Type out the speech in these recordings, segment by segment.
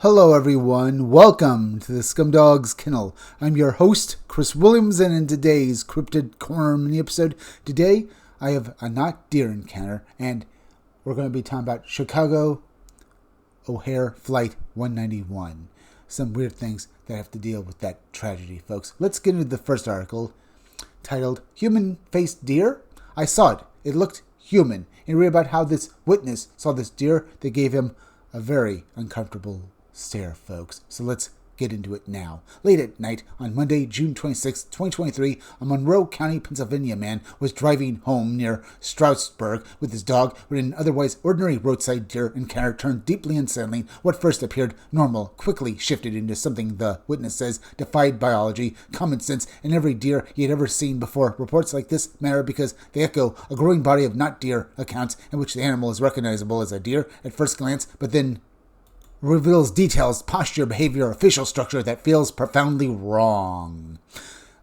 Hello everyone, welcome to the Scumdogs Kennel. I'm your host, Chris Williams, and in today's Cryptid Corner mini episode, today I have a not deer encounter, and we're going to be talking about Chicago O'Hare Flight 191. Some weird things that have to deal with that tragedy, folks. Let's get into the first article, titled, Human-Faced Deer? I saw it. It looked human. And read about how this witness saw this deer that gave him a very uncomfortable stare, folks. So let's get into it now. Late at night on Monday, June 26, 2023, a Monroe County, Pennsylvania man was driving home near Stroudsburg with his dog when an otherwise ordinary roadside deer encounter turned deeply unsettling. What first appeared normal quickly shifted into something the witness says defied biology, common sense, and every deer he had ever seen before. Reports like this matter because they echo a growing body of not deer accounts in which the animal is recognizable as a deer at first glance, but then reveals details, posture, behavior, or facial structure that feels profoundly wrong.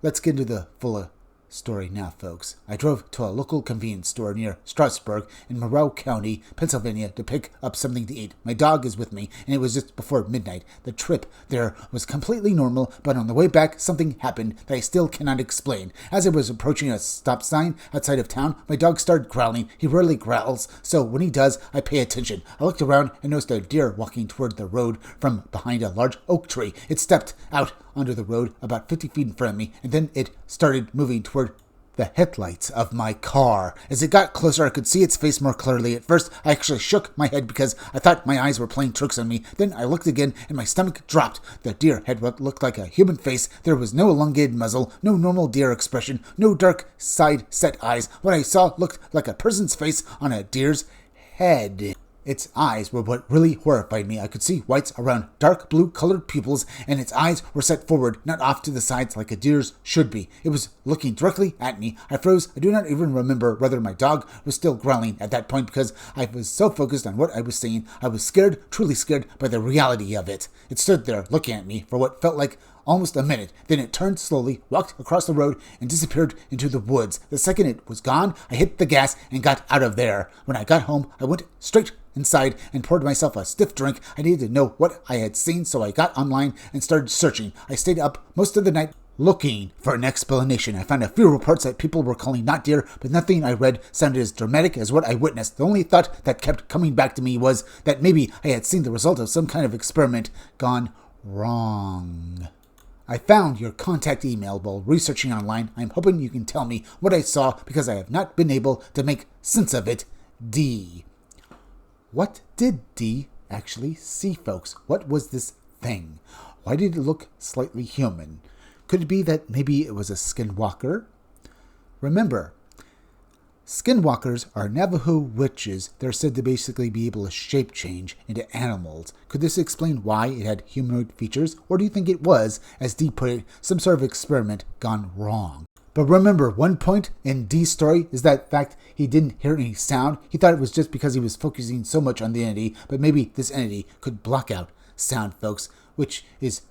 Let's get into the full story now, folks. I drove to a local convenience store near Stroudsburg in Monroe County, Pennsylvania to pick up something to eat. My dog is with me, and it was just before midnight. The trip there was completely normal, but on the way back, something happened that I still cannot explain. As I was approaching a stop sign outside of town, my dog started growling. He rarely growls, so when he does, I pay attention. I looked around and noticed a deer walking toward the road from behind a large oak tree. It stepped out onto the road about 50 feet in front of me, and then it started moving toward the headlights of my car. As it got closer, I could see its face more clearly. At first, I actually shook my head because I thought my eyes were playing tricks on me. Then I looked again, and my stomach dropped. The deer had what looked like a human face. There was no elongated muzzle, no normal deer expression, no dark side-set eyes. What I saw looked like a person's face on a deer's head. Its eyes were what really horrified me. I could see whites around dark blue-colored pupils, and its eyes were set forward, not off to the sides like a deer's should be. It was looking directly at me. I froze. I do not even remember whether my dog was still growling at that point because I was so focused on what I was seeing. I was scared, truly scared by the reality of it. It stood there looking at me for what felt like almost a minute. Then it turned slowly, walked across the road, and disappeared into the woods. The second it was gone, I hit the gas and got out of there. When I got home, I went straight inside and poured myself a stiff drink. I needed to know what I had seen, so I got online and started searching. I stayed up most of the night looking for an explanation. I found a few reports that people were calling not deer, but nothing I read sounded as dramatic as what I witnessed. The only thought that kept coming back to me was that maybe I had seen the result of some kind of experiment gone wrong. I found your contact email while researching online. I'm hoping you can tell me what I saw because I have not been able to make sense of it. D. What did D actually see, folks? What was this thing? Why did it look slightly human? Could it be that maybe it was a skinwalker? Remember, skinwalkers are Navajo witches. They're said to basically be able to shape change into animals. Could this explain why it had humanoid features? Or do you think it was, as Dee put it, some sort of experiment gone wrong? But remember, one point in Dee's story is that fact he didn't hear any sound. He thought it was just because he was focusing so much on the entity, but maybe this entity could block out sound, folks, which is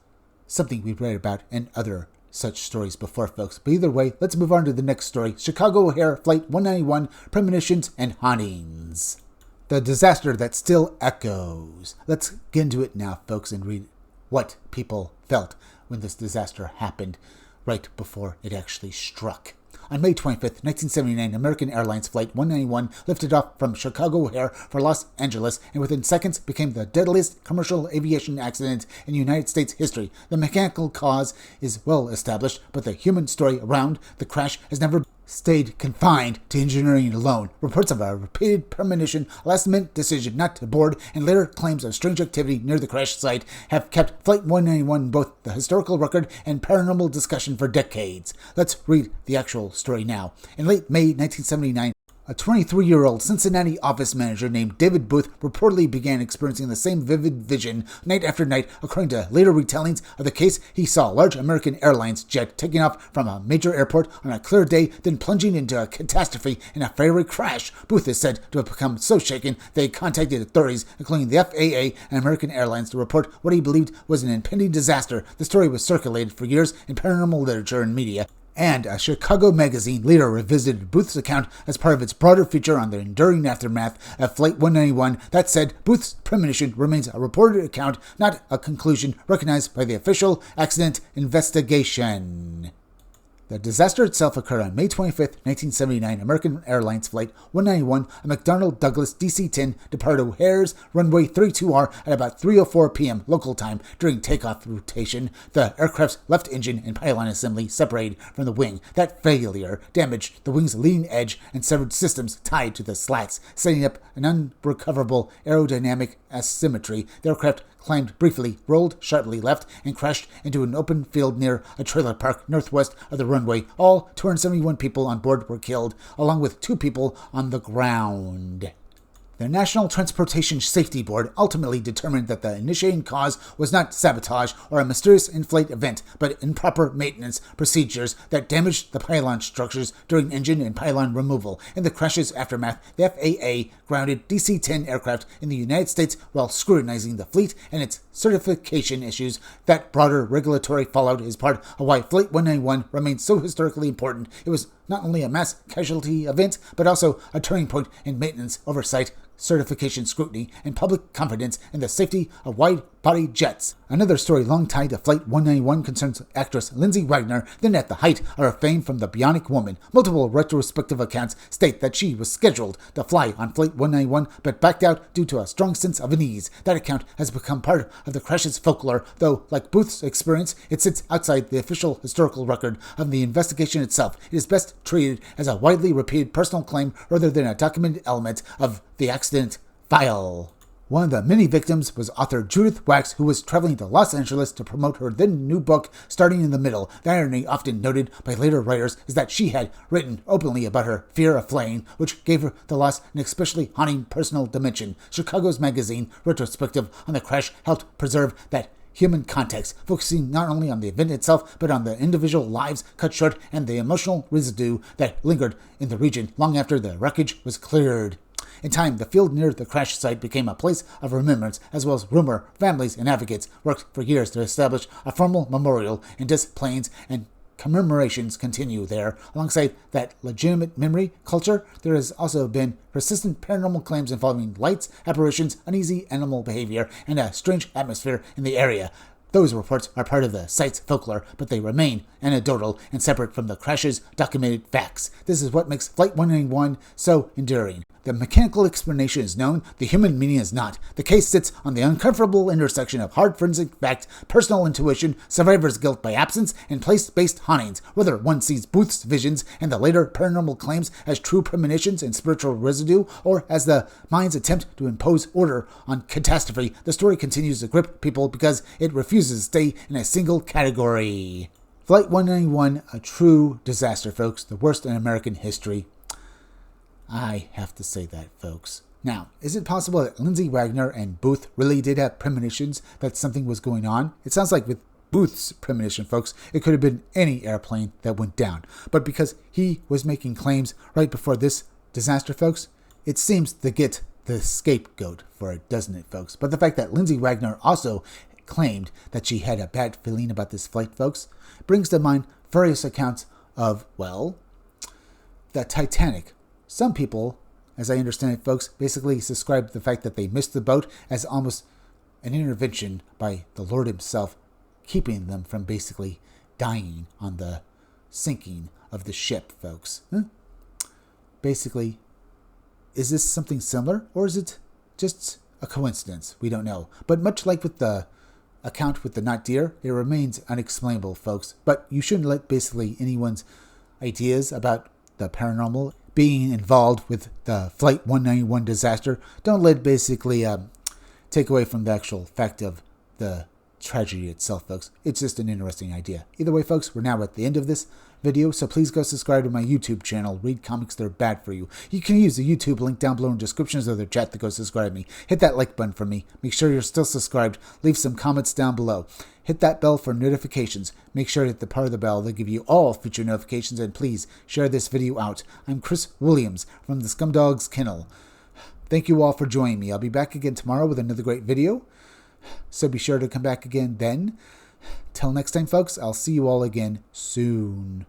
something we've read about in other such stories before, folks. But either way, let's move on to the next story. Chicago O'Hare Flight 191, Premonitions and Hauntings. The disaster that still echoes. Let's get into it now, folks, and read what people felt when this disaster happened right before it actually struck. On May 25th, 1979, American Airlines Flight 191 lifted off from Chicago O'Hare for Los Angeles and within seconds became the deadliest commercial aviation accident in United States history. The mechanical cause is well established, but the human story around the crash has never stayed confined to engineering alone. Reports of a repeated premonition, last-minute decision not to board, and later claims of strange activity near the crash site have kept Flight 191 both the historical record and paranormal discussion for decades. Let's read the actual story now. In late May 1979, a 23-year-old Cincinnati office manager named David Booth reportedly began experiencing the same vivid vision night after night. According to later retellings of the case, he saw a large American Airlines jet taking off from a major airport on a clear day, then plunging into a catastrophe in a fiery crash. Booth is said to have become so shaken that he contacted authorities, including the FAA and American Airlines, to report what he believed was an impending disaster. The story was circulated for years in paranormal literature and media. And a Chicago Magazine later revisited Booth's account as part of its broader feature on the enduring aftermath of Flight 191 that said Booth's premonition remains a reported account, not a conclusion recognized by the official accident investigation. The disaster itself occurred on May 25, 1979. American Airlines Flight 191, a McDonnell Douglas DC-10, departed O'Hare's runway 32R at about 3:04 p.m. local time. During takeoff rotation, the aircraft's left engine and pylon assembly separated from the wing. That failure damaged the wing's leading edge and severed systems tied to the slats, setting up an unrecoverable aerodynamic asymmetry. The aircraft climbed briefly, rolled sharply left, and crashed into an open field near a trailer park northwest of the runway. All 271 people on board were killed, along with 2 people on the ground. The National Transportation Safety Board ultimately determined that the initiating cause was not sabotage or a mysterious in-flight event, but improper maintenance procedures that damaged the pylon structures during engine and pylon removal. In the crash's aftermath, the FAA grounded DC-10 aircraft in the United States while scrutinizing the fleet and its certification issues. That broader regulatory fallout is part of why Flight 191 remains so historically important. It was not only a mass casualty event, but also a turning point in maintenance oversight, certification scrutiny, and public confidence in the safety of wide-body jets. Another story long tied to Flight 191 concerns actress Lindsay Wagner, then at the height of her fame from The Bionic Woman. Multiple retrospective accounts state that she was scheduled to fly on Flight 191, but backed out due to a strong sense of unease. That account has become part of the crash's folklore, though, like Booth's experience, it sits outside the official historical record of the investigation itself. It is best treated as a widely repeated personal claim rather than a documented element of the accident file. One of the many victims was author Judith Wax, who was traveling to Los Angeles to promote her then new book, Starting in the Middle. The irony often noted by later writers is that she had written openly about her fear of flying, which gave her the loss an especially haunting personal dimension. Chicago's magazine retrospective on the crash helped preserve that human context, focusing not only on the event itself, but on the individual lives cut short and the emotional residue that lingered in the region long after the wreckage was cleared. In time, the field near the crash site became a place of remembrance, as well as rumor. Families and advocates worked for years to establish a formal memorial, and disc planes and commemorations continue there. Alongside that legitimate memory culture, there has also been persistent paranormal claims involving lights, apparitions, uneasy animal behavior, and a strange atmosphere in the area. Those reports are part of the site's folklore, but they remain anecdotal and separate from the crash's documented facts. This is what makes Flight 191 so enduring. The mechanical explanation is known, the human meaning is not. The case sits on the uncomfortable intersection of hard forensic fact, personal intuition, survivor's guilt by absence, and place-based hauntings. Whether one sees Booth's visions and the later paranormal claims as true premonitions and spiritual residue, or as the mind's attempt to impose order on catastrophe, the story continues to grip people because it refuses to stay in a single category. Flight 191, a true disaster, folks, the worst in American history. I have to say that, folks. Now, is it possible that Lindsay Wagner and Booth really did have premonitions that something was going on? It sounds like with Booth's premonition, folks, it could have been any airplane that went down. But because he was making claims right before this disaster, folks, it seems to get the scapegoat for it, doesn't it, folks? But the fact that Lindsay Wagner also claimed that she had a bad feeling about this flight, folks, brings to mind various accounts of, well, the Titanic. Some people, as I understand it, folks, basically describe the fact that they missed the boat as almost an intervention by the Lord himself, keeping them from basically dying on the sinking of the ship, folks. Basically, is this something similar, or is it just a coincidence? We don't know. But much like with the account with the not deer, it remains unexplainable, folks. But you shouldn't let basically anyone's ideas about the paranormal being involved with the Flight 191 disaster, don't let basically take away from the actual fact of the tragedy itself, folks. It's just an interesting idea. Either way, folks, we're now at the end of this video, so please go subscribe to my YouTube channel, Read Comics That Are Bad For You. You can use the YouTube link down below in descriptions of the chat to go subscribe to me. Hit that like button for me. Make sure you're still subscribed. Leave some comments down below. Hit that bell for notifications. Make sure to hit the part of the bell that give you all future notifications, and please share this video out. I'm Chris Williams from the Scumdogs Kennel. Thank you all for joining me. I'll be back again tomorrow with another great video, so be sure to come back again then. Till next time, folks, I'll see you all again soon.